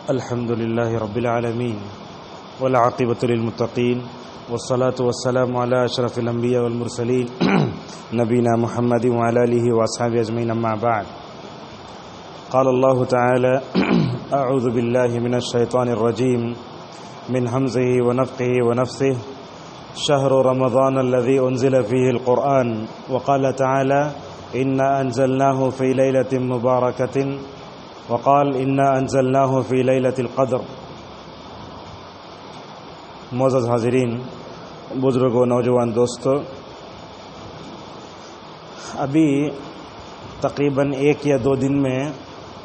الحمد لله رب العالمين والعاقبة للمتقين والصلاة والسلام على أشرف الأنبياء والمرسلين نبينا محمد وعلى آله وأصحابه أجمعين أما بعد. قال الله تعالى أعوذ بالله من الشيطان الرجيم من همزه ونفخه ونفثه شهر رمضان الذي أنزل فيه القرآن وقال تعالى إنا أنزلناه في ليلة مباركة وقال إنا أنزلناه في ليلة القدر. معزز حاضرین، بزرگوں، نوجوان دوستو، ابھی تقریباً 1 یا 2 دن میں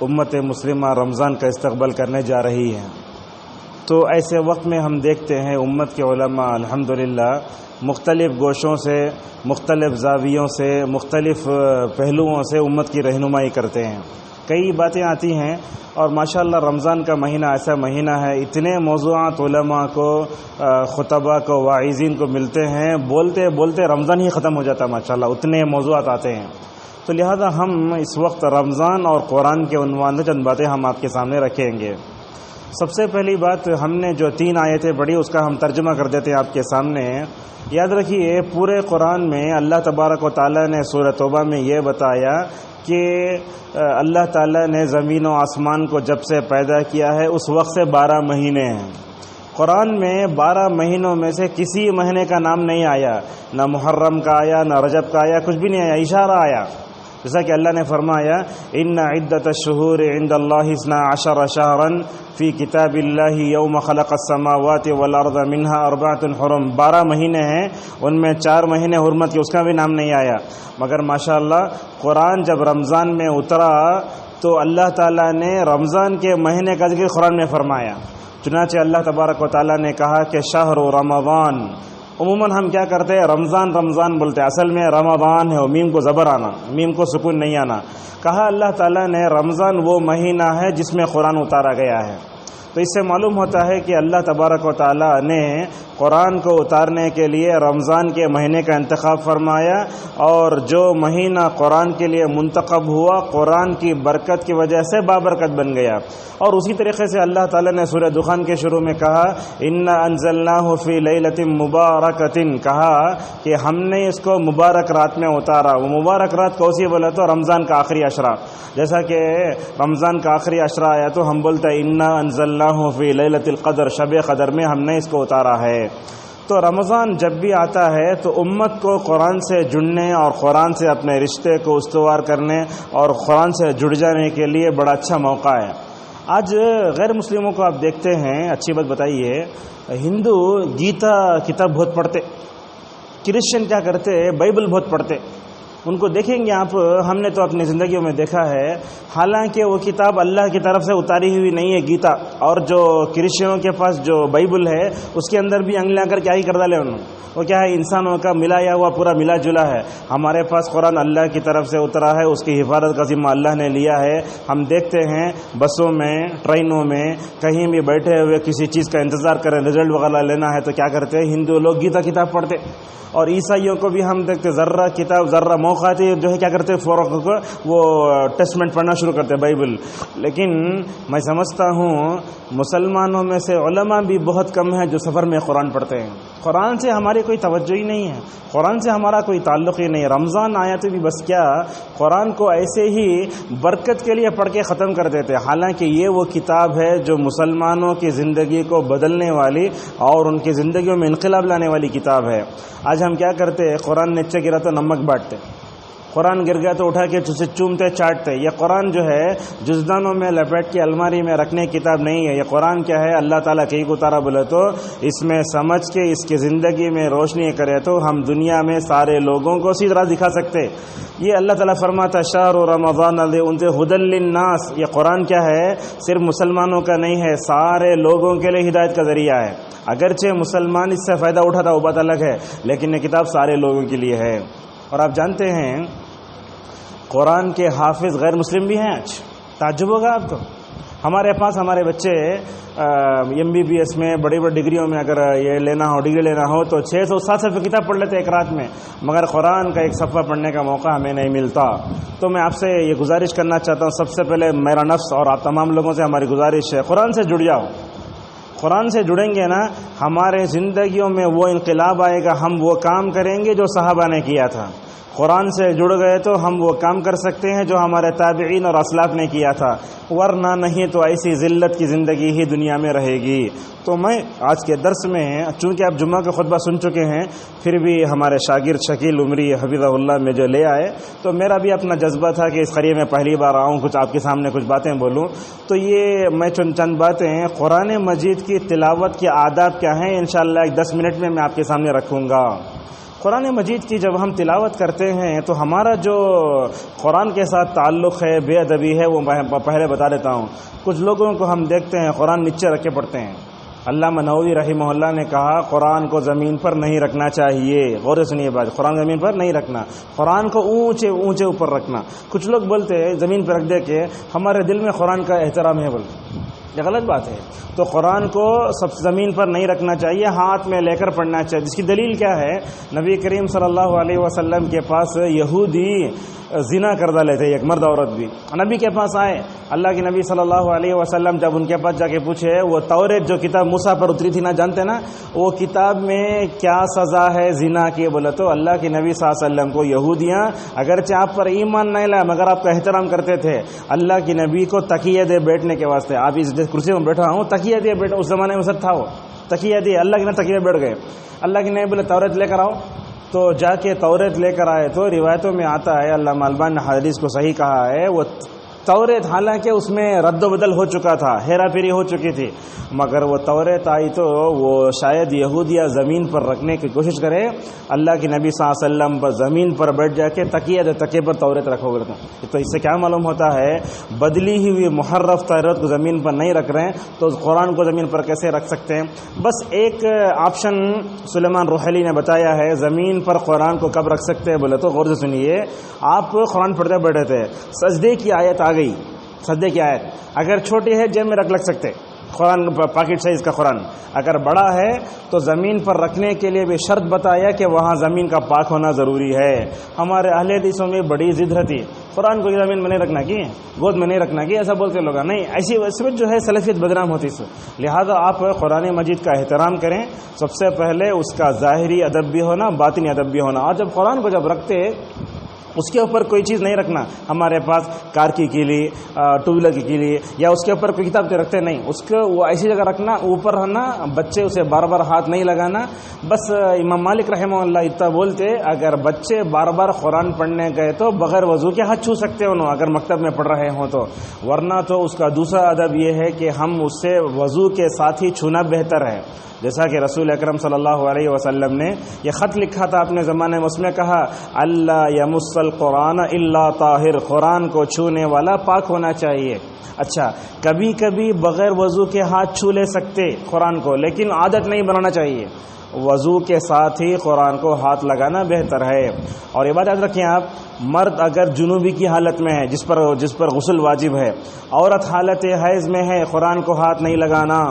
امت مسلمہ رمضان کا استقبال کرنے جا رہی ہے. تو ایسے وقت میں ہم دیکھتے ہیں امت کے علماء الحمدللہ مختلف گوشوں سے، مختلف زاویوں سے، مختلف پہلوؤں سے امت کی رہنمائی کرتے ہیں. کئی باتیں آتی ہیں اور ماشاءاللہ رمضان کا مہینہ ایسا مہینہ ہے، اتنے موضوعات علماء کو، خطبہ کو، واعظین کو ملتے ہیں، بولتے بولتے رمضان ہی ختم ہو جاتا ہے. ماشاءاللہ اتنے موضوعات آتے ہیں. تو لہذا ہم اس وقت رمضان اور قرآن کے عنوان سے چند باتیں ہم آپ کے سامنے رکھیں گے. سب سے پہلی بات، ہم نے جو 3 آیتیں پڑھی اس کا ہم ترجمہ کر دیتے ہیں آپ کے سامنے. یاد رکھیے، پورے قرآن میں اللہ تبارک و تعالیٰ نے سورہ توبہ میں یہ بتایا کہ اللہ تعالیٰ نے زمین و آسمان کو جب سے پیدا کیا ہے اس وقت سے 12 مہینے ہیں. قرآن میں 12 مہینوں میں سے کسی مہینے کا نام نہیں آیا، نہ محرم کا آیا، نہ رجب کا آیا، کچھ بھی نہیں آیا، اشارہ آیا. جیسا کہ اللہ نے فرمایا ان عدت الشہور عند اللہ 12 شہرا فی کتاب اللہ یوم خلق السماوات والارض منها 4 حرم. 12 مہینے ہیں، ان میں 4 مہینے حرمت کے، اس کا بھی نام نہیں آیا. مگر ماشاءاللہ قرآن جب رمضان میں اترا تو اللہ تعالیٰ نے رمضان کے مہینے کا ذکر قرآن میں فرمایا. چنانچہ اللہ تبارک و تعالیٰ نے کہا کہ شہر رمضان. عموماً ہم کیا کرتے ہیں، رمضان رمضان بولتے ہیں، اصل میں رمضان ہے، میم کو زبر آنا، میم کو سکون نہیں آنا. کہا اللہ تعالیٰ نے رمضان وہ مہینہ ہے جس میں قرآن اتارا گیا ہے. تو اس سے معلوم ہوتا ہے کہ اللہ تبارک و تعالیٰ نے قرآن کو اتارنے کے لیے رمضان کے مہینے کا انتخاب فرمایا، اور جو مہینہ قرآن کے لیے منتخب ہوا قرآن کی برکت کی وجہ سے بابرکت بن گیا. اور اسی طریقے سے اللہ تعالیٰ نے سورہ دخان کے شروع میں کہا انا انزلناہ فی لیلۃ مبارکۃ، کہا کہ ہم نے اس کو مبارک رات میں اتارا. وہ مبارک رات کون سی بولا تو رمضان کا آخری عشرہ. جیسا کہ رمضان کا آخری عشرہ آیا تو ہم بولتے ہیں انا انزلناہ فی لیلۃ القدر، شب قدر میں ہم نے اس کو اتارا ہے. تو رمضان جب بھی آتا ہے تو امت کو قرآن سے جڑنے اور قرآن سے اپنے رشتے کو استوار کرنے اور قرآن سے جڑ جانے کے لیے بڑا اچھا موقع ہے. آج غیر مسلموں کو آپ دیکھتے ہیں، اچھی بات بتائیے، ہندو گیتا کتاب بہت پڑھتے، کرسچن کیا کرتے، بائبل بہت پڑھتے. ان کو دیکھیں گے آپ، ہم نے تو اپنی زندگیوں میں دیکھا ہے، حالانکہ وہ کتاب اللہ کی طرف سے اتاری ہوئی نہیں ہے گیتا. اور جو کرسچنوں کے پاس جو بائبل ہے اس کے اندر بھی انگلیاں کر کیا ہی کر ڈالے انہوں نے. وہ کیا ہے، انسانوں کا ملایا ہوا پورا ملا جلا ہے. ہمارے پاس قرآن اللہ کی طرف سے اترا ہے، اس کی حفاظت کا ذمہ اللہ نے لیا ہے. ہم دیکھتے ہیں بسوں میں، ٹرینوں میں، کہیں بھی بیٹھے ہوئے کسی چیز کا انتظار کریں، رزلٹ وغیرہ لینا ہے تو کیا کرتے ہیں، ہندو لوگ گیتا کتاب پڑھتے. اور عیسائیوں کو بھی ہم دیکھتے، ذرہ کتاب، ذرہ موقع آتی جو ہے کیا کرتے، فوراً وہ ٹیسٹمنٹ پڑھنا شروع کرتے، بائبل. لیکن میں سمجھتا ہوں مسلمانوں میں سے علماء بھی بہت کم ہیں جو سفر میں قرآن پڑھتے ہیں. قرآن سے ہماری کوئی توجہ ہی نہیں ہے، قرآن سے ہمارا کوئی تعلق ہی نہیں. رمضان آیا تو بھی بس کیا، قرآن کو ایسے ہی برکت کے لیے پڑھ کے ختم کر دیتے، حالانکہ یہ وہ کتاب ہے جو مسلمانوں کی زندگی کو بدلنے والی اور ان کی زندگیوں میں انقلاب لانے والی کتاب ہے. آج ہم کیا کرتے، قرآن نیچے گرا تو نمک بانٹتے، قرآن گر گیا تو اٹھا کے اسے چومتے چاٹتے. یہ قرآن جو ہے جزدانوں میں لپیٹ کے الماری میں رکھنے کی کتاب نہیں ہے. یہ قرآن کیا ہے، اللہ تعالیٰ کہیں کو اتارا بولے تو اس میں سمجھ کے اس کی زندگی میں روشنی کرے تو ہم دنیا میں سارے لوگوں کو اسی طرح دکھا سکتے. یہ اللہ تعالیٰ فرماتا شہر رمضان ہدی للناس. یہ قرآن کیا ہے، صرف مسلمانوں کا نہیں ہے، سارے لوگوں کے لیے ہدایت کا ذریعہ ہے. اگرچہ مسلمان اس سے فائدہ اٹھاتا وہ بات الگ ہے، لیکن یہ کتاب سارے لوگوں کے لیے ہے. اور آپ جانتے ہیں قرآن کے حافظ غیر مسلم بھی ہیں. آج تعجب ہوگا آپ کو، ہمارے پاس ہمارے بچے MBBS میں بڑی بڑی ڈگریوں میں اگر یہ ڈگری لینا ہو تو 600-700 صفحے کتاب پڑھ لیتے ایک رات میں، مگر قرآن کا ایک صفحہ پڑھنے کا موقع ہمیں نہیں ملتا۔ تو میں آپ سے یہ گزارش کرنا چاہتا ہوں، سب سے پہلے میرا نفس اور آپ تمام لوگوں سے ہماری گزارش ہے، قرآن سے جڑ جاؤ۔ قرآن سے جڑیں گے نا، ہمارے زندگیوں میں وہ انقلاب آئے گا، ہم وہ کام کریں گے جو صحابہ نے کیا تھا۔ قرآن سے جڑ گئے تو ہم وہ کام کر سکتے ہیں جو ہمارے تابعین اور اسلاف نے کیا تھا، ورنہ نہیں تو ایسی ذلت کی زندگی ہی دنیا میں رہے گی۔ تو میں آج کے درس میں، چونکہ آپ جمعہ کا خطبہ سن چکے ہیں، پھر بھی ہمارے شاگرد شکیل عمری حفظہ اللہ میں جو لے آئے، تو میرا بھی اپنا جذبہ تھا کہ اس قریے میں پہلی بار آؤں، کچھ آپ کے سامنے کچھ باتیں بولوں۔ تو یہ میں چند باتیں قرآن مجید کی تلاوت کے آداب کیا ہیں انشاءاللہ ایک 10 منٹ میں آپ کے سامنے رکھوں گا۔ قرآن مجید کی جب ہم تلاوت کرتے ہیں تو ہمارا جو قرآن کے ساتھ تعلق ہے، بے ادبی ہے، وہ میں پہلے بتا دیتا ہوں۔ کچھ لوگوں کو ہم دیکھتے ہیں قرآن نیچے رکھ کے پڑھتے ہیں۔ علامہ نووی رحمہ اللہ نے کہا قرآن کو زمین پر نہیں رکھنا چاہیے۔ غور سے سنیے بات، قرآن زمین پر نہیں رکھنا، قرآن کو اونچے اونچے اوپر رکھنا۔ کچھ لوگ بولتے ہیں زمین پر رکھ دے کے ہمارے دل میں قرآن کا احترام ہے، بولتے یہ غلط بات ہے۔ تو قرآن کو سب زمین پر نہیں رکھنا چاہیے، ہاتھ میں لے کر پڑھنا چاہیے۔ جس کی دلیل کیا ہے؟ نبی کریم صلی اللہ علیہ وسلم کے پاس یہودی زنا کردہ لیتے، ایک مرد عورت بھی نبی کے پاس آئے۔ اللہ کے نبی صلی اللہ علیہ وسلم جب ان کے پاس جا کے پوچھے وہ توریت جو کتاب موسیٰ پر اتری تھی نا، جانتے نا وہ کتاب میں کیا سزا ہے زنا کی؟ بولا تو اللہ کے نبی صلی اللہ علیہ وسلم کو یہودیاں اگرچہ آپ پر ایمان نہیں لائے مگر آپ کا احترام کرتے تھے، اللہ کے نبی کو تکیہ دے بیٹھنے کے واسطے، آپ اس کرسی میں بیٹھا ہوں تکیہ دے بیٹھا، اس زمانے میں سب تھا وہ تکیہ دے، اللہ کے نبی تکیہ بیٹھ گئے۔ اللہ کے نبی بولے توریت لے کر آؤ، تو جا کے توریت لے کر آئے۔ تو روایتوں میں آتا ہے، علامہ البانی نے حدیث کو صحیح کہا ہے، وہ توریت حالانکہ اس میں رد و بدل ہو چکا تھا، ہیرا پھیری ہو چکی تھی، مگر وہ توریت آئی تو وہ شاید یہودیہ زمین پر رکھنے کی کوشش کرے، اللہ کے نبی صلی اللہ علیہ وسلم پر زمین پر بیٹھ جا کے تکیے پر توریت رکھو گے۔ تو اس سے کیا معلوم ہوتا ہے؟ بدلی ہوئی محرف توریت کو زمین پر نہیں رکھ رہے ہیں تو قرآن کو زمین پر کیسے رکھ سکتے ہیں؟ بس ایک آپشن سلیمان روحیلی نے بتایا ہے زمین پر قرآن کو کب رکھ سکتے ہیں، بولے تو غور سے سنیے۔ آپ قرآن پڑھتے بیٹھے تھے، سجدے کی آیت آ گئی، سجدے کی آیت اگر چھوٹی ہے جیب میں رکھ سکتے، قرآن پاکٹ سائز کا قرآن، اگر بڑا ہے تو زمین پر رکھنے کے لیے بھی شرط بتایا کہ وہاں زمین کا پاک ہونا ضروری ہے۔ ہمارے اہل حدیثوں میں بڑی ضد رہتی، قرآن کو زمین میں نہیں رکھنا کی، گود میں نہیں رکھنا کی، ایسا بولتے لوگ نہیں، ایسی وجہ جو ہے سلفیت بدنام ہوتی ہے۔ لہذا آپ قرآن مجید کا احترام کریں، سب سے پہلے اس کا ظاہری ادب بھی ہونا، باطنی ادب بھی ہونا۔ اور جب قرآن کو جب رکھتے اس کے اوپر کوئی چیز نہیں رکھنا، ہمارے پاس کار کی کیلی، ٹو ویلر کی کیلی یا اس کے اوپر کوئی کتاب رکھتے نہیں، اس کو وہ ایسی جگہ رکھنا، اوپر رہنا، بچے اسے بار بار ہاتھ نہیں لگانا۔ بس امام مالک رحمہ اللہ اتنا بولتے اگر بچے بار بار قرآن پڑھنے گئے تو بغیر وضو کے ہاتھ چھو سکتے انہوں، اگر مکتب میں پڑھ رہے ہوں تو، ورنہ تو اس کا دوسرا ادب یہ ہے کہ ہم اس سے وضو کے ساتھ ہی چھونا بہتر ہے۔ جیسا کہ رسول اکرم صلی اللہ علیہ وسلم نے یہ خط لکھا تھا اپنے زمانے میں، اس میں کہا اللہ یمس القرآن الا طاہر، قرآن کو چھونے والا پاک ہونا چاہیے۔ اچھا، کبھی کبھی بغیر وضو کے ہاتھ چھو لے سکتے قرآن کو، لیکن عادت نہیں بنانا چاہیے، وضو کے ساتھ ہی قرآن کو ہاتھ لگانا بہتر ہے۔ اور یہ بات یاد رکھیں آپ، مرد اگر جنوبی کی حالت میں ہے جس پر غسل واجب ہے، عورت حالت حیض میں ہے، قرآن کو ہاتھ نہیں لگانا۔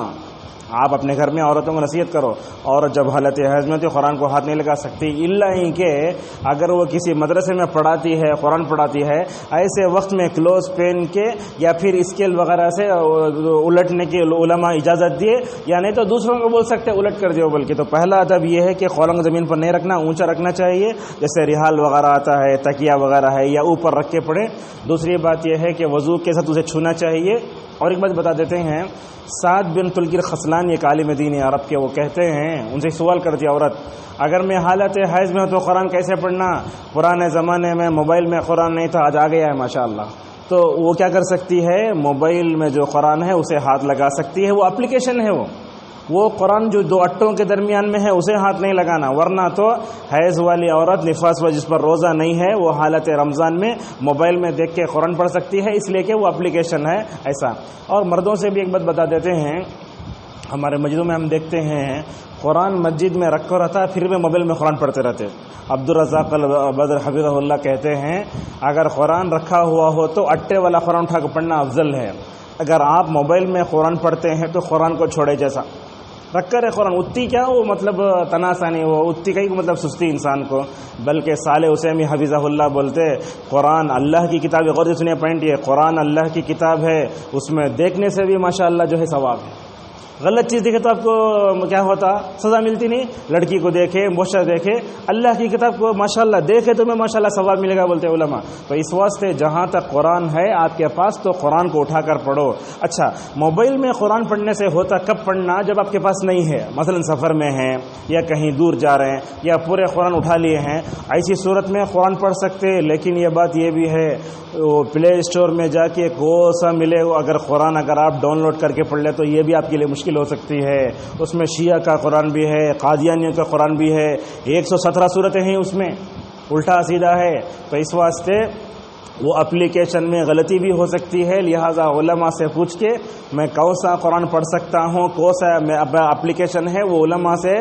آپ اپنے گھر میں عورتوں کو نصیحت کرو، عورت جب حالت حیض میں تو قرآن کو ہاتھ نہیں لگا سکتی، الا ہی کہ اگر وہ کسی مدرسے میں پڑھاتی ہے، قرآن پڑھاتی ہے، ایسے وقت میں کلوز پہن کے یا پھر اسکیل وغیرہ سے الٹنے کی علماء اجازت دیے، یا نہیں تو دوسروں کو بول سکتے الٹ کر دیو بلکہ۔ تو پہلا ادب یہ ہے کہ قلم زمین پر نہیں رکھنا، اونچا رکھنا چاہیے، جیسے رحال وغیرہ آتا ہے، تکیہ وغیرہ ہے، یا اوپر رکھ کے پڑھے۔ دوسری بات یہ ہے کہ وضو کے ساتھ اسے چھونا چاہیے۔ اور ایک بات بتا دیتے ہیں، سعد بن تلقیر خصلان ایک عالم دین عرب کے، وہ کہتے ہیں، ان سے سوال کرتی عورت اگر میں حالت حیض میں ہوں تو قرآن کیسے پڑھنا؟ پرانے زمانے میں موبائل میں قرآن نہیں تھا، آج آ گیا ہے ماشاءاللہ، تو وہ کیا کر سکتی ہے؟ موبائل میں جو قرآن ہے اسے ہاتھ لگا سکتی ہے، وہ اپلیکیشن ہے، وہ قرآن جو دو اٹوں کے درمیان میں ہے اسے ہاتھ نہیں لگانا، ورنہ تو حیض والی عورت، نفاس والی جس پر روزہ نہیں ہے، وہ حالت رمضان میں موبائل میں دیکھ کے قرآن پڑھ سکتی ہے، اس لیے کہ وہ اپلیکیشن ہے ایسا۔ اور مردوں سے بھی ایک بات بتا دیتے ہیں، ہمارے مسجدوں میں ہم دیکھتے ہیں قرآن مسجد میں رکھا رہتا ہے، پھر بھی موبائل میں قرآن پڑھتے رہتے۔ عبدالرزاق البدر حفظہ اللہ کہتے ہیں اگر قرآن رکھا ہوا ہو تو اٹے والا قرآن اٹھا کے پڑھنا افضل ہے، اگر آپ موبائل میں قرآن پڑھتے ہیں تو قرآن کو چھوڑے جیسا رکھ کر قرآن اتی کیا وہ مطلب تناسانی وہ اتی کا ہی مطلب سستی انسان کو، بلکہ صالح حسینی حفظہ اللہ بولتے قرآن اللہ کی کتاب ہے. غور سے سنیے پوائنٹ یہ، قرآن اللہ کی کتاب ہے، اس میں دیکھنے سے بھی ماشاءاللہ جو ہے ثواب ہے. غلط چیز دیکھے تو آپ کو کیا ہوتا؟ سزا ملتی نہیں. لڑکی کو دیکھے، موشہ دیکھے، اللہ کی کتاب کو ماشاءاللہ دیکھے تو میں ماشاءاللہ ثواب ملے گا بولتے علماء. تو اس واسطے جہاں تک قرآن ہے آپ کے پاس تو قرآن کو اٹھا کر پڑھو. اچھا، موبائل میں قرآن پڑھنے سے ہوتا کب پڑھنا؟ جب آپ کے پاس نہیں ہے، مثلا سفر میں ہیں یا کہیں دور جا رہے ہیں یا پورے قرآن اٹھا لیے ہیں، ایسی صورت میں قرآن پڑھ سکتے. لیکن یہ بات یہ بھی ہے وہ پلے اسٹور میں جا کے کون سا ملے اگر قرآن اگر آپ ڈاؤن لوڈ کر کے پڑھ لیں تو یہ بھی آپ کے لیے مشکل ہو سکتی ہے. اس میں شیعہ کا قرآن بھی ہے، قادیانیوں کا قرآن بھی ہے، 117 صورتیں ہیں اس میں، الٹا سیدھا ہے. تو اس واسطے وہ اپلیکیشن میں غلطی بھی ہو سکتی ہے. لہٰذا علماء سے پوچھ کے میں کون سا قرآن پڑھ سکتا ہوں، کون سا اپلیکیشن ہے، وہ علماء سے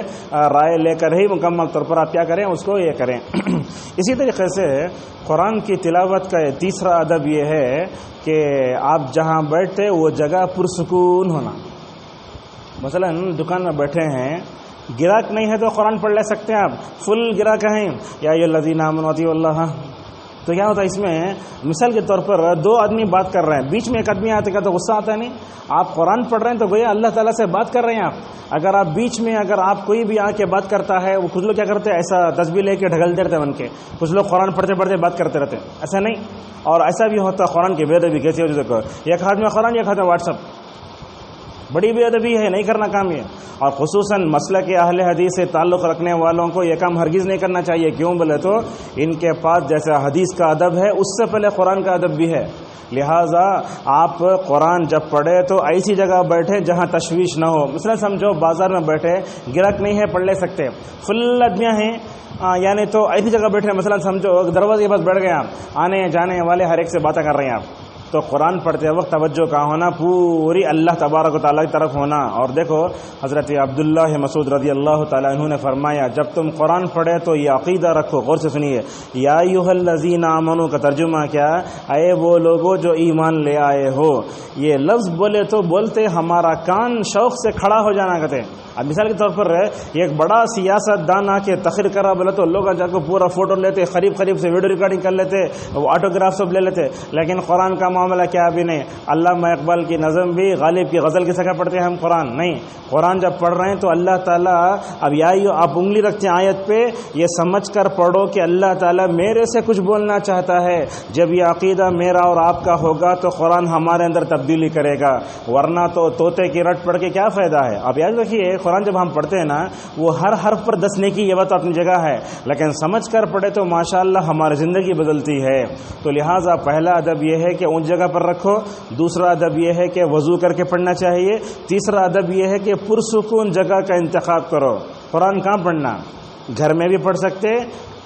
رائے لے کر ہی مکمل طور پر آپ کیا کریں، اس کو یہ کریں. اسی طریقے سے قرآن کی تلاوت کا تیسرا ادب یہ ہے کہ آپ جہاں بیٹھتے وہ جگہ پرسکون ہونا. مثلا دکان میں بیٹھے ہیں، گراہک نہیں ہے تو قرآن پڑھ لے سکتے ہیں آپ. فل گراہک ہیں، یا ایھا الذین آمنوا اطیعوا اللہ، تو کیا ہوتا ہے اس میں مثال کے طور پر دو آدمی بات کر رہے ہیں، بیچ میں ایک آدمی آتے کا تو غصہ آتا ہے نہیں. آپ قرآن پڑھ رہے ہیں تو گویا اللہ تعالیٰ سے بات کر رہے ہیں آپ. اگر آپ بیچ میں اگر آپ کوئی بھی آ کے بات کرتا ہے، وہ کچھ لوگ کیا کرتے ہیں ایسا تسبیح لے کے ڈھگلتے رہتے ہیں بن کے، کچھ لوگ قرآن پڑھتے پڑھتے بات کرتے رہتے ہیں، ایسا نہیں. اور ایسا بھی ہوتا ہے قرآن کی بے ادبی کیسی ہوتی ہے، ایک ہاتھ میں قرآن ایک ہاتھ میں واٹس ایپ، بڑی بے ادبی ہے، نہیں کرنا کام یہ. اور خصوصاً مسئلہ کے اہل حدیث سے تعلق رکھنے والوں کو یہ کام ہرگز نہیں کرنا چاہیے. کیوں بولے تو ان کے پاس جیسا حدیث کا ادب ہے اس سے پہلے قرآن کا ادب بھی ہے. لہٰذا آپ قرآن جب پڑھے تو ایسی جگہ بیٹھے جہاں تشویش نہ ہو. مثلا سمجھو بازار میں بیٹھے، گراہک نہیں ہے، پڑھ لے سکتے، فل آدمیاں ہیں، یعنی تو ایسی جگہ بیٹھے، مثلا سمجھو دروازے کے پاس بیٹھ گئے آپ، آنے جانے والے ہر ایک سے باتیں کر رہے ہیں آپ، تو قرآن پڑھتے وقت توجہ کا ہونا پوری اللہ تبارک و تعالیٰ کی طرف ہونا. اور دیکھو حضرت عبداللہ مسعود رضی اللہ تعالیٰ عنہ نے فرمایا جب تم قرآن پڑھے تو یہ عقیدہ رکھو. غور سے سنیے، یا ایھا الذین آمنوا کا ترجمہ کیا؟ اے وہ لوگوں جو ایمان لے آئے ہو. یہ لفظ بولے تو بولتے ہمارا کان شوق سے کھڑا ہو جانا کہتے ہیں. اب مثال کے طور پر ایک بڑا سیاست دان آ کے تقریر کرا بولے تو لوگ جا کے پورا فوٹو لیتے، قریب قریب سے ویڈیو ریکارڈنگ کر لیتے، وہ آٹوگراف سب لے لیتے. لیکن قرآن کا معاملہ کیا بھی نہیں. علامہ اقبال کی نظم بھی غالب کی غزل کی سکا پڑھتے ہیں ہم قرآن نہیں. قرآن جب پڑھ رہے ہیں تو اللہ تعالیٰ اب آپ انگلی رکھتے ہیں آیت پہ، یہ سمجھ کر پڑھو کہ اللہ تعالیٰ میرے سے کچھ بولنا چاہتا ہے. جب یہ عقیدہ میرا اور آپ کا ہوگا تو قرآن ہمارے اندر تبدیلی کرے گا، ورنہ تو طوطے کی رٹ پڑھ کے کیا فائدہ ہے. اب یاد رکھیے قرآن جب ہم پڑھتے ہیں نا وہ ہر حرف پر 10 نیکی، یہ بات اپنی جگہ ہے، لیکن سمجھ کر پڑھے تو ماشاءاللہ ہماری زندگی بدلتی ہے. تو لہٰذا پہلا ادب یہ ہے کہ اون جگہ پر رکھو، دوسرا ادب یہ ہے کہ وضو کر کے پڑھنا چاہیے، تیسرا ادب یہ ہے کہ پرسکون جگہ کا انتخاب کرو. قرآن کہاں پڑھنا؟ گھر میں بھی پڑھ سکتے،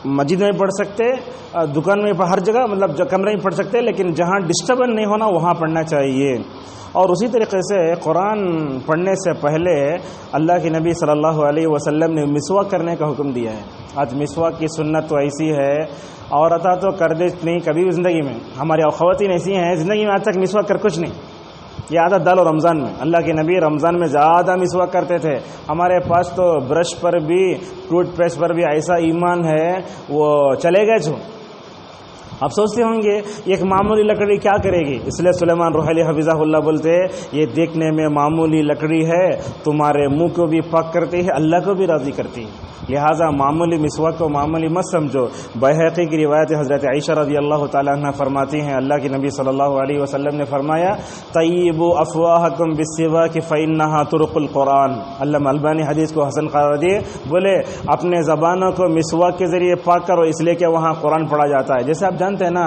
مسجد میں پڑھ سکتے، دکان میں ہر جگہ مطلب کمرے میں پڑھ سکتے، لیکن جہاں ڈسٹربن نہیں ہونا وہاں پڑھنا چاہیے. اور اسی طریقے سے قرآن پڑھنے سے پہلے اللہ کے نبی صلی اللہ علیہ وسلم نے مسواک کرنے کا حکم دیا ہے. آج مسواک کی سنت تو ایسی ہے، عورتیں تو کر دے نہیں کبھی بھی زندگی میں، ہماری خواتین ایسی ہیں زندگی میں آج تک مسواک کر کچھ نہیں. یہ عادت ڈالو رمضان میں. اللہ کے نبی رمضان میں زیادہ مسواک کرتے تھے. ہمارے پاس تو برش پر بھی ٹوتھ پیسٹ پر بھی ایسا ایمان ہے وہ چلے گئے جو. آپ سوچتے ہوں گے ایک معمولی لکڑی کیا کرے گی؟ اس لیے سلیمان روحانی حفظہ اللہ بولتے یہ دیکھنے میں معمولی لکڑی ہے، تمہارے منہ کو بھی پاک کرتی ہے، اللہ کو بھی راضی کرتی ہے. لہٰذا معمولی مسواک کو معمولی مت سمجھو. بحقی کی روایت حضرت عائشہ رضی اللہ تعالیٰ عنہ فرماتی ہیں اللہ کے نبی صلی اللہ علیہ وسلم نے فرمایا طیبوا افواہکم بالسواک فإنہا طرق القرآن. علامہ البانی حدیث کو حسن قرار دیے، بولے اپنے زبانوں کو مسواک کے ذریعے پاک کرو، اس لیے کہ وہاں قرآن پڑھا جاتا ہے. جیسے آپ جانتے ہیں نا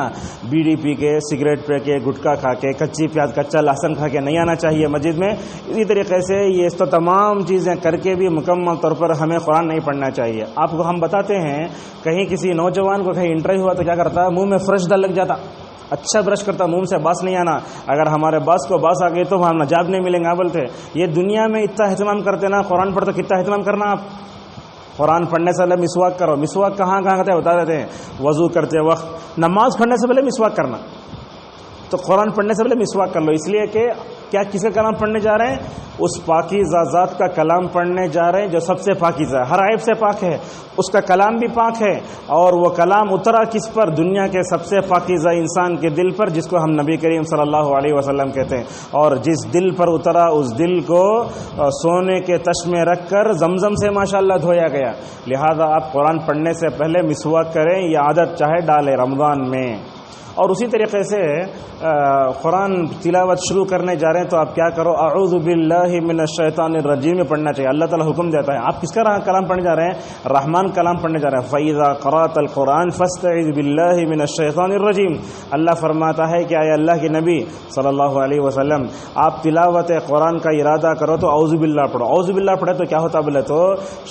بیڑی پی کے، سگریٹ پی کے، گٹکا کھا کے، کچی پیاز کچا لہسن کھا کے نہیں آنا چاہیے مسجد میں. اسی طریقے سے یہ تو تمام چیزیں کر کے بھی مکمل طور پر ہمیں قرآن نہیں پڑھنا چاہیے. آپ کو ہم بتاتے ہیں کہیں کسی نوجوان کو کہیں انٹرویو ہوا تو کیا کرتا، منہ میں فرش ڈال لگ جاتا، اچھا برش کرتا، منہ سے باس نہیں آنا. اگر ہمارے باس کو باس آ گئی تو ہم نجاب نہیں ملیں گے. بولتے یہ دنیا میں اتنا اہتمام کرتے نا، قرآن پڑھ تو کتنا اہتمام کرنا. آپ قرآن پڑھنے سے پہلے مسواک کرو. مسواک کہاں کہاں کرتے ہیں بتا دیتے ہیں. وضو کرتے وقت، نماز پڑھنے سے پہلے مسواک کرنا. تو قرآن پڑھنے سے پہلے مسواک کر لو، اس لیے کہ کیا کس کا کلام پڑھنے جا رہے ہیں؟ اس پاکیزہ ذات کا کلام پڑھنے جا رہے ہیں جو سب سے پاکیزہ ہے، ہر عیب سے پاک ہے، اس کا کلام بھی پاک ہے، اور وہ کلام اترا کس پر؟ دنیا کے سب سے پاکیزہ انسان کے دل پر، جس کو ہم نبی کریم صلی اللہ علیہ وسلم کہتے ہیں، اور جس دل پر اترا اس دل کو سونے کے تش میں رکھ کر زمزم سے ماشاءاللہ دھویا گیا۔ لہذا آپ قرآن پڑھنے سے پہلے مسواک کریں، یہ عادت چاہے ڈالیں رمضان میں۔ اور اسی طریقے سے قرآن تلاوت شروع کرنے جا رہے ہیں تو آپ کیا کرو؟ اعوذ باللہ من الشیطان الرجیم میں پڑھنا چاہیے۔ اللہ تعالیٰ حکم دیتا ہے۔ آپ کس کا کلام پڑھنے جا رہے ہیں؟ رحمان کلام پڑھنے جا رہے ہیں۔ فَإِذَا قَرَأْتَ الْقُرْآنَ فَاسْتَعِذْ بِاللَّهِ مِنَ الشَّيْطَانِ الرَّجِيمِ۔ اللہ فرماتا ہے کہ اے اللہ کے نبی صلی اللہ علیہ وسلم، آپ تلاوت قرآن کا ارادہ کرو تو اعوذ باللہ پڑھو۔ اعوذ باللہ پڑھے تو کیا ہوتا بولے تو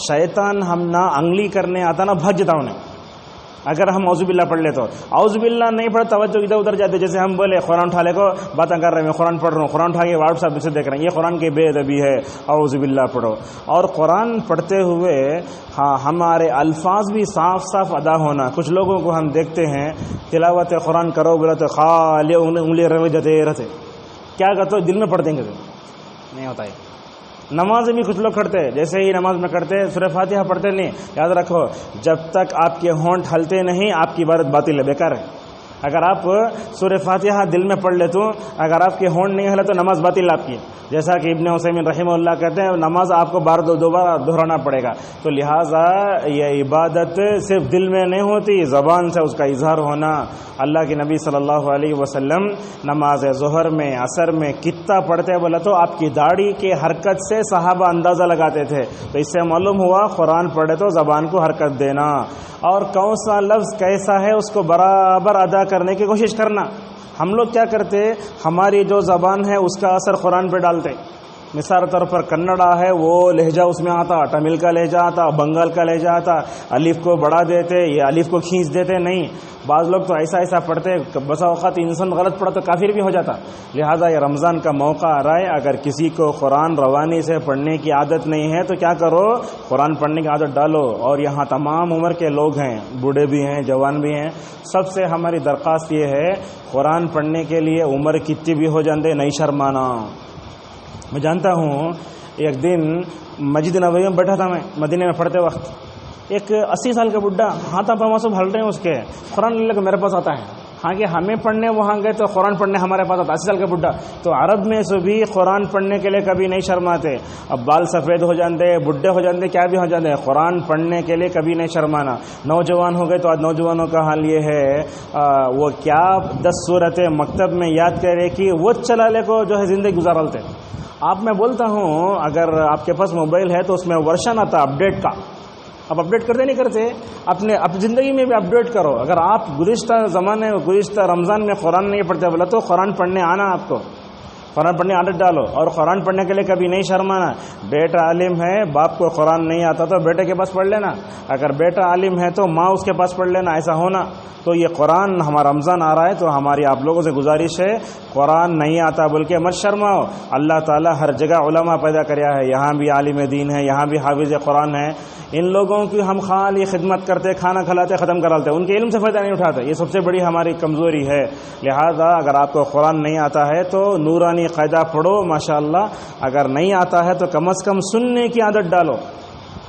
شیطان ہم نہ انگلی کرنے آتا نہ بھج جاتا انہیں، اگر ہم اعوذ باللہ پڑھ لے تو۔ اعوذ باللہ نہیں پڑھ توجہ ادھر ادھر جاتے، جیسے ہم بولے قرآن اٹھا لے کو باتیں کر رہے ہیں، میں قرآن پڑھ رہا ہوں، قرآن اٹھا کے واٹس ایپ سے دیکھ رہے ہیں، یہ قرآن کی بے ادبی ہے، اعوذ باللہ پڑھو۔ اور قرآن پڑھتے ہوئے ہمارے الفاظ بھی صاف صاف ادا ہونا۔ کچھ لوگوں کو ہم دیکھتے ہیں تلاوت قرآن کرو بولے تو خالی انگلی روے جاتے رہتے، کیا کہتے دل میں پڑھ دیں گے، نہیں ہوتا ہے۔ نماز بھی کچھ لوگ کرتے ہیں، جیسے ہی نماز میں کرتے سورہ فاتحہ پڑھتے نہیں۔ یاد رکھو جب تک آپ کے ہونٹ ہلتے نہیں آپ کی عبادت باطل ہے، بیکار ہے۔ اگر آپ سورہ فاتحہ دل میں پڑھ لے تو اگر آپ کے ہونٹ نہیں ہلے تو نماز باطل آپ کی، جیسا کہ ابن عثیمین رحمہ اللہ کہتے ہیں نماز آپ کو دوبارہ دہرانا پڑے گا۔ تو لہٰذا یہ عبادت صرف دل میں نہیں ہوتی، زبان سے اس کا اظہار ہونا۔ اللہ کے نبی صلی اللہ علیہ وسلم نماز ظہر میں عصر میں کتنا پڑھتے بولا تو آپ کی داڑھی کے حرکت سے صحابہ اندازہ لگاتے تھے۔ تو اس سے معلوم ہوا قرآن پڑھے تو زبان کو حرکت دینا، اور کون سا لفظ کیسا ہے اس کو برابر ادا کرنے کی کوشش کرنا۔ ہم لوگ کیا کرتے، ہماری جو زبان ہے اس کا اثر قرآن پہ ڈالتے۔ مثال طور پر کنڑا ہے وہ لہجہ اس میں آتا، تمل کا لہجہ آتا، بنگال کا لہجہ آتا، الف کو بڑھا دیتے، یہ الف کو کھینچ دیتے، نہیں۔ بعض لوگ تو ایسا پڑھتے، بسا اوقات انسان غلط پڑھا تو کافر بھی ہو جاتا۔ لہذا یہ رمضان کا موقع آ رہا ہے، اگر کسی کو قرآن روانی سے پڑھنے کی عادت نہیں ہے تو کیا کرو، قرآن پڑھنے کی عادت ڈالو۔ اور یہاں تمام عمر کے لوگ ہیں، بوڑھے بھی ہیں، جوان بھی ہیں، سب سے ہماری درخواست یہ ہے قرآن پڑھنے کے لیے عمر کتنی بھی ہو جاندے نہیں شرمانا۔ میں جانتا ہوں ایک دن مسجد نبوی میں بیٹھا تھا، میں مدینے میں پڑھتے وقت ایک 80 سال کا بڈھا ہاتھا پاؤں سے ہل رہے ہیں، اس کے قرآن لے کے میرے پاس آتا ہے۔ ہاں کہ ہمیں پڑھنے وہاں گئے تو قرآن پڑھنے ہمارے پاس آتا، 80 سال کا بڈھا۔ تو عرب میں سے بھی قرآن پڑھنے کے لیے کبھی نہیں شرماتے۔ اب بال سفید ہو جاندے، بڈھے ہو جاندے، کیا بھی ہو جاندے، قرآن پڑھنے کے لیے کبھی نہیں شرمانا۔ نوجوان ہو گئے تو آج نوجوانوں کا حال یہ ہے وہ کیا 10 سورتیں مکتب میں یاد کرے کہ وہ چلا لے کو جو ہے زندگی گزارلتے۔ آپ میں بولتا ہوں اگر آپ کے پاس موبائل ہے تو اس میں ورژن آتا اپڈیٹ کا، اب اپڈیٹ کرتے نہیں کرتے، اپنے زندگی میں بھی اپڈیٹ کرو۔ اگر آپ گزشتہ زمانے گزشتہ رمضان میں قرآن نہیں پڑھتے بولا تو قرآن پڑھنے آنا، آپ کو قرآن پڑھنے عادت ڈالو، اور قرآن پڑھنے کے لیے کبھی نہیں شرمانا۔ بیٹا عالم ہے، باپ کو قرآن نہیں آتا تو بیٹے کے پاس پڑھ لینا، اگر بیٹا عالم ہے تو ماں اس کے پاس پڑھ لینا، ایسا ہونا۔ تو یہ قرآن ہمارا رمضان آ رہا ہے تو ہماری آپ لوگوں سے گزارش ہے قرآن نہیں آتا بول کے مت شرماؤ۔ اللہ تعالیٰ ہر جگہ علماء پیدا کریا ہے، یہاں بھی عالم دین ہے، یہاں بھی حافظ قرآن ہے۔ ان لوگوں کی ہم خالی خدمت کرتے، کھانا کھلاتے، ختم کراتے، ان کے علم سے فائدہ نہیں اٹھاتے، یہ سب سے بڑی ہماری کمزوری ہے۔ لہذا اگر آپ کو قرآن نہیں آتا ہے تو نورانی قاعدہ پڑھو ماشاءاللہ، اگر نہیں آتا ہے تو کم از کم سننے کی عادت ڈالو۔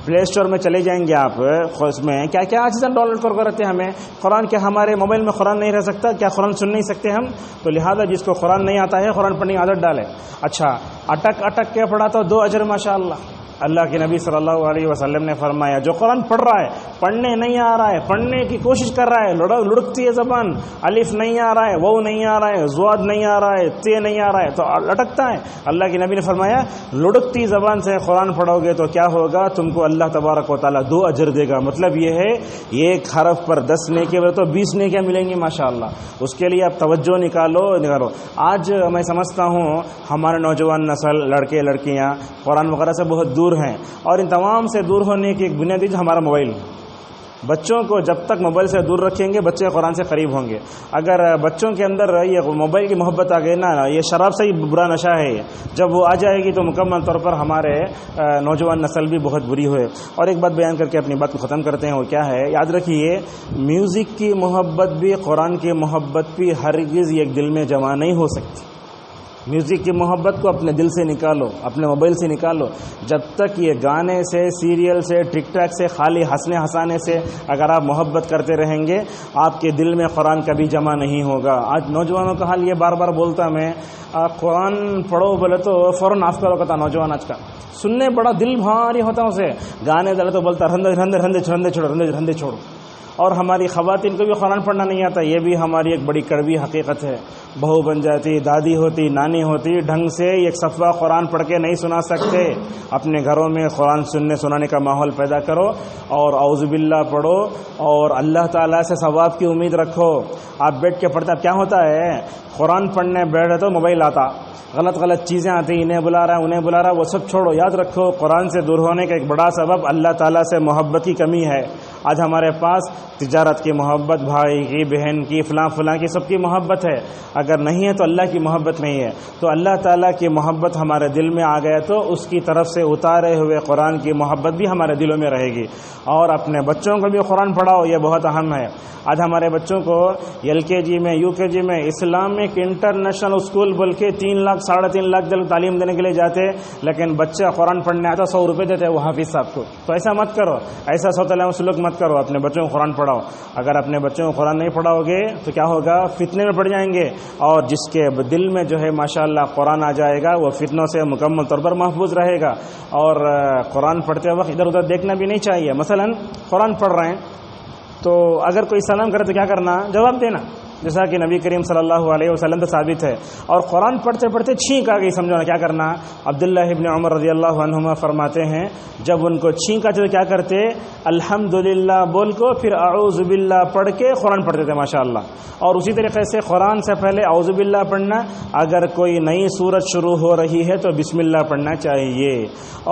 پلے اسٹور میں چلے جائیں گے آپ، اس میں کیا کیا چیزیں ڈاؤن لوڈ کر رہتے ہیں ہمیں قرآن کے، ہمارے موبائل میں قرآن نہیں رہ سکتا کیا؟ قرآن سن نہیں سکتے ہم؟ تو لہذا جس کو قرآن نہیں آتا ہے قرآن پڑھنے کی عادت ڈالے۔ اچھا اٹک کے پڑھا تو 2 اجر ماشاءاللہ۔ اللہ کے نبی صلی اللہ علیہ وسلم نے فرمایا جو قرآن پڑھ رہا ہے، پڑھنے نہیں آ رہا ہے، پڑھنے کی کوشش کر رہا ہے، لڑکتی ہے زبان، الف نہیں آ رہا ہے، واو نہیں آ رہا ہے، زواد نہیں آ رہا ہے، تے نہیں آ رہا ہے، تو لٹکتا ہے۔ اللہ کے نبی نے فرمایا لڑکتی زبان سے قرآن پڑھو گے تو کیا ہوگا، تم کو اللہ تبارک و تعالیٰ 2 اجر دے گا۔ مطلب یہ ہے ایک حرف پر 10 نیکیاں تو 20 نیکیاں ملیں گی ماشاءاللہ۔ اس کے لیے آپ توجہ نکالو۔ آج میں سمجھتا ہوں ہمارے نوجوان نسل، لڑکے لڑکیاں قرآن وغیرہ سے بہت دور ہیں، اور ان تمام سے دور ہونے کی ایک بنیادی جو ہمارا موبائل ہے۔ بچوں کو جب تک موبائل سے دور رکھیں گے بچے قرآن سے قریب ہوں گے۔ اگر بچوں کے اندر یہ موبائل کی محبت آ گئی نا، یہ شراب سے ہی برا نشہ ہے، جب وہ آ جائے گی تو مکمل طور پر ہمارے نوجوان نسل بھی بہت بری ہوئے۔ اور ایک بات بیان کر کے اپنی بات کو ختم کرتے ہیں، وہ کیا ہے، یاد رکھیے میوزک کی محبت بھی، قرآن کی محبت بھی ہرگز ایک دل میں جمع نہیں ہو سکتی۔ میوزک کی محبت کو اپنے دل سے نکالو، اپنے موبائل سے نکالو. جب تک یہ گانے سے، سیریل سے، ٹک ٹاک سے، خالی ہنسنے ہنسانے سے اگر آپ محبت کرتے رہیں گے، آپ کے دل میں قرآن کبھی جمع نہیں ہوگا. آج نوجوانوں کا حال یہ بار بار بولتا میں، قرآن پڑھو بولے تو فوراً آف کرو کہتا نوجوان آج کا. سننے بڑا دل بھاری ہوتا اسے، گانے ڈالے تو بولتا رندے چھوڑو. اور ہماری خواتین کو بھی قرآن پڑھنا نہیں آتا. یہ بھی ہماری ایک بڑی کڑوی حقیقت ہے. بہو بن جاتی، دادی ہوتی، نانی ہوتی، ڈھنگ سے ایک صفحہ قرآن پڑھ کے نہیں سنا سکتے. اپنے گھروں میں قرآن سنانے کا ماحول پیدا کرو اور اعوذ باللہ پڑھو اور اللہ تعالیٰ سے ثواب کی امید رکھو. آپ بیٹھ کے پڑھتے، اب کیا ہوتا ہے، قرآن پڑھنے بیٹھے تو موبائل آتا، غلط چیزیں آتی، انہیں بلا رہا انہیں بلا رہا. وہ سب چھوڑو. یاد رکھو قرآن سے دور ہونے کا ایک بڑا سبب اللہ تعالیٰ سے محبت کی کمی ہے. آج ہمارے پاس تجارت کی محبت، بھائی کی، بہن کی، فلاں کی، سب کی محبت ہے. اگر نہیں ہے تو اللہ کی محبت نہیں ہے. تو اللہ تعالیٰ کی محبت ہمارے دل میں آ گئے تو اس کی طرف سے اتارے ہوئے قرآن کی محبت بھی ہمارے دلوں میں رہے گی. اور اپنے بچوں کو بھی قرآن پڑھاؤ، یہ بہت اہم ہے. آج ہمارے بچوں کو LKG میں، UKG میں اسلامک انٹرنیشنل اسکول بول کے 3 لاکھ 3.5 لاکھ تعلیم دینے کے لیے جاتے، لیکن بچہ قرآن پڑھنے آتا 100 روپے دیتے وہ حافظ صاحب کو. تو ایسا مت کرو، ایسا سوتیلا سلوک مت کرو. اپنے بچوں کو قرآن پڑھاؤ. اگر اپنے بچوں کو قرآن نہیں پڑھاؤ گے تو کیا ہوگا، فتنے میں پڑ جائیں گے. اور جس کے دل میں جو ہے ماشاءاللہ قرآن آ جائے گا وہ فتنوں سے مکمل طور پر محفوظ رہے گا. اور قرآن پڑھتے وقت ادھر ادھر دیکھنا بھی نہیں چاہیے. مثلا قرآن پڑھ رہے ہیں تو اگر کوئی سلام کرے تو کیا کرنا، جواب دینا، جیسا کہ نبی کریم صلی اللہ علیہ وسلم سے ثابت ہے. اور قرآن پڑھتے پڑھتے چھینک آ گئی سمجھو نا، کیا کرنا. عبداللہ ابن عمر رضی اللہ عنہما فرماتے ہیں جب ان کو چھینک آتی تو کیا کرتے، الحمدللہ بول کو پھر اعوذ باللہ پڑھ کے قرآن پڑھتے تھے ماشاءاللہ. اور اسی طریقے سے قرآن سے پہلے اعوذ باللہ پڑھنا. اگر کوئی نئی سورت شروع ہو رہی ہے تو بسم اللہ پڑھنا چاہیے.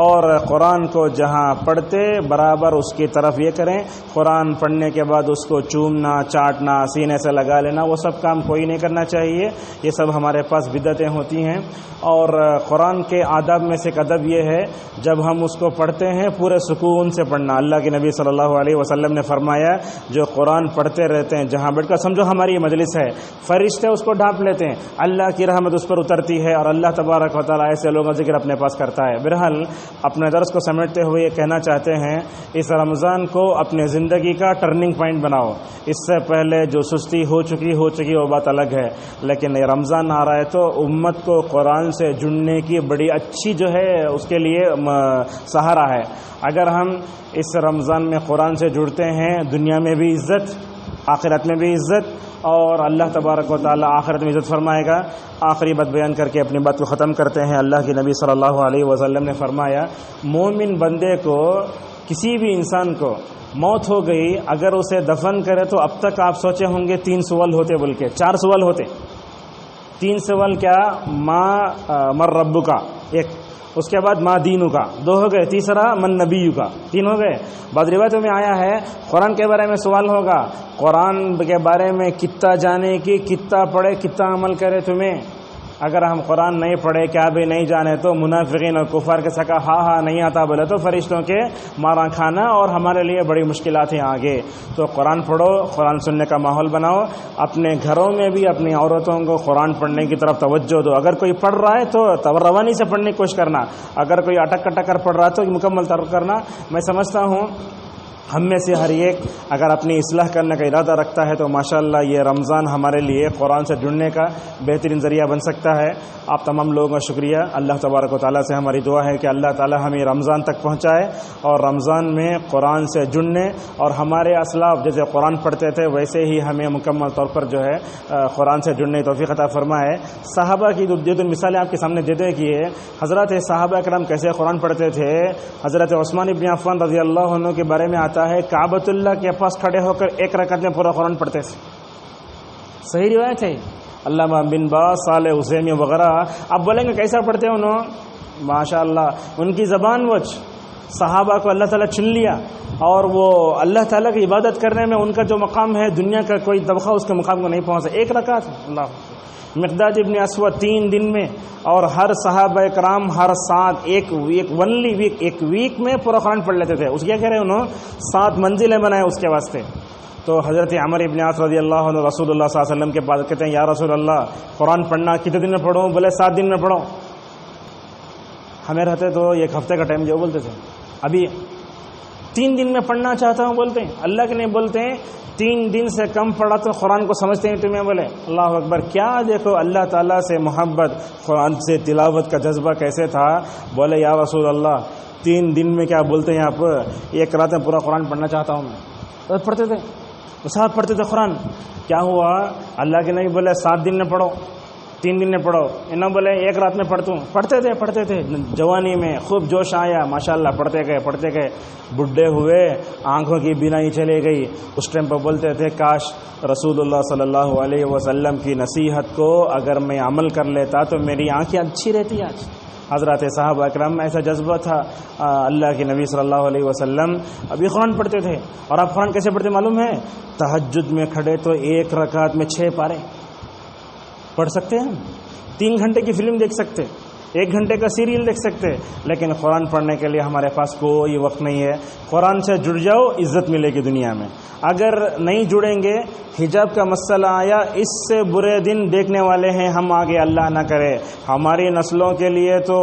اور قرآن کو جہاں پڑھتے برابر اس کی طرف یہ کریں، قرآن پڑھنے کے بعد اس کو چومنا، چاٹنا، سینے سے لگا لینا، وہ سب کام کوئی نہیں کرنا چاہیے. یہ سب ہمارے پاس بدعتیں ہوتی ہیں. اور قرآن کے آداب میں سے ایک ادب یہ ہے جب ہم اس کو پڑھتے ہیں پورے سکون سے پڑھنا. اللہ کے نبی صلی اللہ علیہ وسلم نے فرمایا جو قرآن پڑھتے رہتے ہیں جہاں بیٹھ کر، سمجھو ہماری مجلس ہے، فرشتے اس کو ڈھانپ لیتے ہیں، اللہ کی رحمت اس پر اترتی ہے اور اللہ تبارک و تعالیٰ ایسے لوگوں کا ذکر اپنے پاس کرتا ہے. بہرحال اپنے درس کو سمیٹتے ہوئے یہ کہنا چاہتے ہیں اس رمضان کو اپنے زندگی کا ٹرننگ پوائنٹ بناؤ. اس سے پہلے جو سستی ہو چکی وہ بات الگ ہے، لیکن یہ رمضان آ رہا ہے تو امت کو قرآن سے جڑنے کی بڑی اچھی جو ہے اس کے لیے سہارا ہے. اگر ہم اس رمضان میں قرآن سے جڑتے ہیں، دنیا میں بھی عزت، آخرت میں بھی عزت، اور اللہ تبارک و تعالی آخرت میں عزت فرمائے گا. آخری بات بیان کر کے اپنی بات کو ختم کرتے ہیں. اللہ کے نبی صلی اللہ علیہ وسلم نے فرمایا مومن بندے کو، کسی بھی انسان کو موت ہو گئی، اگر اسے دفن کرے تو اب تک آپ سوچے ہوں گے 3 سوال ہوتے، بول کے 4 سوال ہوتے. 3 سوال کیا، مر ربو کا ایک، اس کے بعد ما دینو کا 2 ہو گئے، تیسرا من نبیو کا 3 ہو گئے. بعض روایتوں میں آیا ہے قرآن کے بارے میں سوال ہوگا، قرآن کے بارے میں کتنا جانے کی، کتنا پڑھے، کتنا عمل کرے تمہیں. اگر ہم قرآن نہیں پڑھے، کیا بھی نہیں جانے تو منافقین اور کفار کے سکا ہاں نہیں آتا بولے تو فرشتوں کے مارا کھانا اور ہمارے لیے بڑی مشکلات ہیں آگے. تو قرآن پڑھو، قرآن سننے کا ماحول بناؤ. اپنے گھروں میں بھی اپنی عورتوں کو قرآن پڑھنے کی طرف توجہ دو. اگر کوئی پڑھ رہا ہے تو روانی سے پڑھنے کی کوشش کرنا، اگر کوئی اٹک کر پڑھ رہا ہے تو مکمل طور کرنا. میں سمجھتا ہوں ہم میں سے ہر ایک اگر اپنی اصلاح کرنے کا ارادہ رکھتا ہے تو ماشاءاللہ یہ رمضان ہمارے لیے قرآن سے جڑنے کا بہترین ذریعہ بن سکتا ہے. آپ تمام لوگوں کا شکریہ. اللہ تبارک و تعالیٰ سے ہماری دعا ہے کہ اللہ تعالیٰ ہمیں رمضان تک پہنچائے اور رمضان میں قرآن سے جڑنے اور ہمارے اسلاف جیسے قرآن پڑھتے تھے ویسے ہی ہمیں مکمل طور پر جو ہے قرآن سے جڑنے کی توفیق عطا فرمائے. صحابہ کی جو مثالیں آپ کے سامنے دیتے کہ حضرت صحابہ کرام کیسے قرآن پڑھتے تھے. حضرت عثمان ابن عفان رضی اللہ عنہ کے بارے میں آتا ہے کعبۃ اللہ کے پاس کھڑے ہو کر 1 رکعت میں پورا قرآن پڑھتے تھے. صحیح روایت ہے. علامہ بن باز، صالح حسینی وغیرہ آپ بولیں گے کیسا پڑھتے ہیں انہوں، ماشاءاللہ ان کی زبان وچ صحابہ کو اللہ تعالیٰ چن لیا اور وہ اللہ تعالیٰ کی عبادت کرنے میں ان کا جو مقام ہے دنیا کا کوئی طبقہ اس کے مقام کو نہیں پہنچا. 1 رکعت اللہ. مقداد ابن اسود 3 دن میں، اور ہر صحابہ کرام ہر 7 ایک ویک میں پورا قرآن پڑھ لیتے تھے. اس کیا کہہ رہے ہیں انہوں 7 منزلیں بنائے اس کے واسطے. تو حضرت عمر ابن عاص رضی اللہ عنہ رسول اللہ صلی اللہ علیہ وسلم کے پاس کہتے ہیں یا رسول اللہ قرآن پڑھنا کتنے دن میں پڑھوں؟ بولے 7 دن میں پڑھو. ہمیں رہتے تو 1 ہفتے کا ٹائم جو بولتے تھے، ابھی 3 دن میں پڑھنا چاہتا ہوں بولتے ہیں. اللہ کے نہیں بولتے ہیں 3 دن سے کم پڑھا تو قرآن کو سمجھتے ہیں تمہیں. بولے اللہ اکبر. کیا دیکھو اللہ تعالیٰ سے محبت، قرآن سے تلاوت کا جذبہ کیسے تھا. بولے یا رسول اللہ 3 دن میں کیا بولتے ہیں آپ، 1 رات میں پورا قرآن پڑھنا چاہتا ہوں میں. پڑھتے تھے صاحب، پڑھتے تھے قرآن. کیا ہوا؟ اللہ کے نہیں بولے 7 دن میں پڑھو، 3 دن میں پڑھو. انہوں بولے 1 رات میں پڑھتا ہوں. پڑھتے تھے جوانی میں خوب جوش آیا ماشاءاللہ، پڑھتے گئے بڈھے ہوئے، آنکھوں کی بینائی چلے گئی. اس ٹائم پہ بولتے تھے کاش رسول اللہ صلی اللہ علیہ وسلم کی نصیحت کو اگر میں عمل کر لیتا تو میری آنکھیں اچھی رہتی. آج حضرات صحابہ اکرام میں ایسا جذبہ تھا. اللہ کے نبی صلی اللہ علیہ وسلم ابھی قرآن پڑھتے تھے. اور آپ قرآن کیسے پڑھتے معلوم ہے؟ تہجد میں کھڑے تو 1 رکعت میں 6 پارے پڑھ سکتے ہیں. 3 گھنٹے کی فلم دیکھ سکتے، 1 گھنٹے کا سیریل دیکھ سکتے، لیکن قرآن پڑھنے کے لیے ہمارے پاس کوئی وقت نہیں ہے. قرآن سے جڑ جاؤ، عزت ملے گی دنیا میں. اگر نہیں جڑیں گے، حجاب کا مسئلہ آیا، اس سے برے دن دیکھنے والے ہیں ہم آگے. اللہ نہ کرے ہماری نسلوں کے لیے تو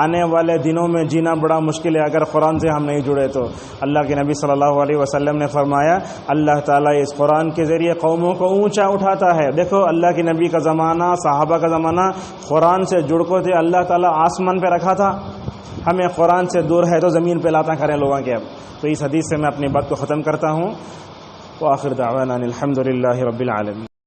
آنے والے دنوں میں جینا بڑا مشکل ہے اگر قرآن سے ہم نہیں جڑے تو. اللہ کے نبی صلی اللہ علیہ وسلم نے فرمایا اللہ تعالیٰ اس قرآن کے ذریعے قوموں کو اونچا اٹھاتا ہے. دیکھو اللہ کے نبی کا زمانہ، صحابہ کا زمانہ، قرآن سے جڑ کو تھے. اللہ تعالیٰ آسمان پہ رکھا تھا. ہمیں قرآن سے دور ہے تو زمین پہ لاتا کریں لوگوں کے. اب تو اس حدیث سے میں اپنی بات کو ختم کرتا ہوں. وآخر دعوانا الحمد للہ رب العالمین.